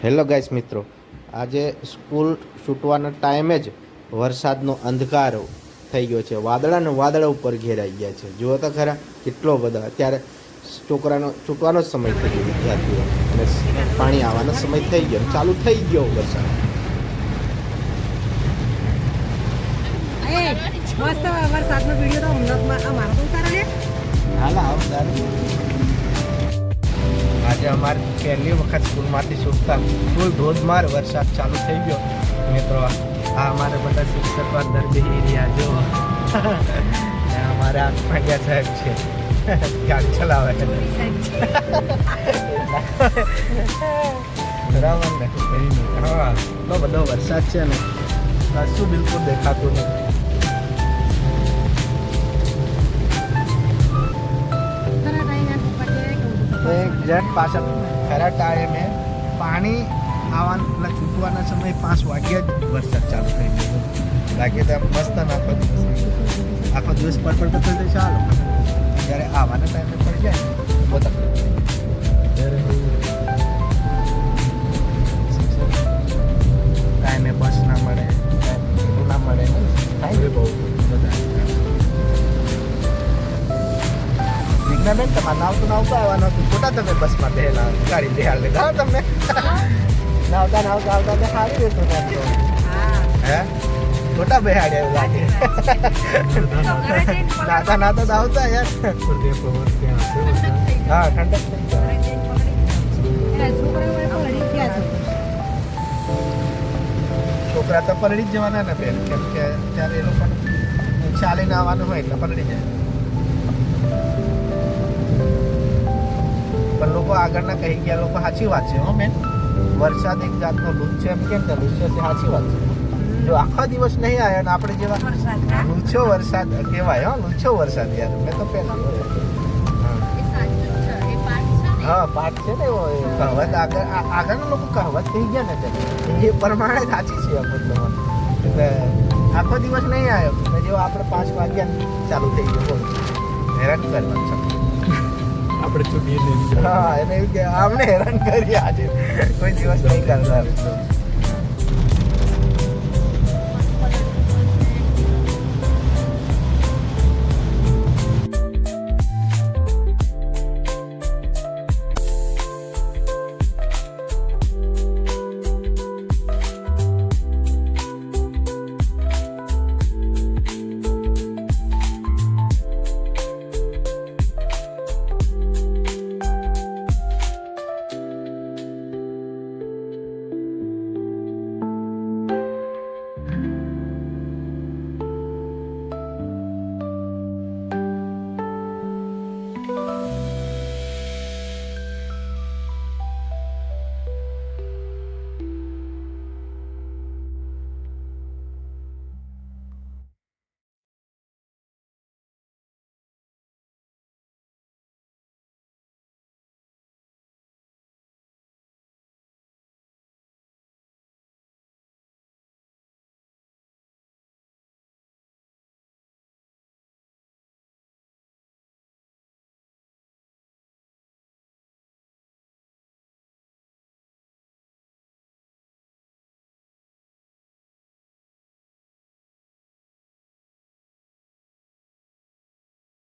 Hello guys મિત્રો, આજે school છૂટવાના ટાઈમે જ વરસાદનો અંધકાર થઈ ગયો છે. વાદળા ઉપર ઘેરાઈ ગયા છે. જુઓ તો ખરા કેટલો બધા. અત્યારે છોકરાનો છૂટવાનો જ સમય થઈ ગયો વિદ્યાર્થીઓ, અને પાણી આવવાનો સમય થઈ ગયો, ચાલુ થઈ ગયો વરસાદ. મસ્ત વરસાદનો વિડીયો તો અમદાવાદમાં અમારો તો ઉતારે ને આજે અમારે પહેલી વખત સ્કૂલમાંથી છૂટતા ફૂલ ધોધમાર વરસાદ ચાલુ થઈ ગયો. મિત્રો, આ અમારે બધા શિક્ષકો અંદર બેસી રહ્યા જો. અમારા પાંડ્યા સાહેબ છે, ગાડી ચલાવે છે બરાબર ને. હા, એટલો બધો વરસાદ છે ને, કશું બિલકુલ દેખાતું નથી. એક્ઝેક્ટ પાછળ ખરા ટાઈમે પાણી આવવાના છૂટવાના સમય 5 વાગ્યા જ વરસાદ ચાલુ થઈ ગયો. બાકી તો મસ્ત આખો દિવસ પડતો તો ચાલો, જ્યારે આવવાના ટાઈમે પડી જાય બહુ તકલીફ. ટાઈમે બસ ના મળે, ના મળે, થાય બહુ બધા. બેન, તમારે નાવતું આવવાનું હતું, ખોટા તમે બસમાં બેહેલા, ગાડી બેહાડ લીધા તમને. નાવતા આવતા સારું રહેતું હતું. હે, ખોટા બેહાડ્યા એવું લાગે. નાતા તો આવતા યાર. હા, ઠંડક થઈ જાય. છોકરા તો પલળી જ જવાના ને બેન, કેમ કે ત્યારે એ લોકો ચાલીને આવવાનું હોય એટલે પલળી જાય. પણ લોકો આગળના કહી ગયા લોકો સાચી વાત છે. હો બેન, વરસાદ એક જાતનો લુચ્છો એમ કેમ કે લુચ્છો છે, સાચી વાત છે. જો આખા દિવસ નહીં આવ્યો ને આપણે જેવા લુચ્છો વરસાદ કહેવાય. હા, લુચ્છો વરસાદ યાર. મેં તો પહેલા હા પાઠ છે ને, કહેવત આગળના લોકો કહેવત થઈ ગયા ને એ પ્રમાણે સાચી છે. મતલબ એટલે આખો દિવસ નહીં આવ્યો ને જેવો આપણે 5 વાગ્યા ચાલુ થઈ ગયો. બોલો, હેરાન કરવાનું છે આપણે. હા, એને એવું કે આમને હેરાન કરીએ આજે, કોઈ દિવસ નહીં કરતા.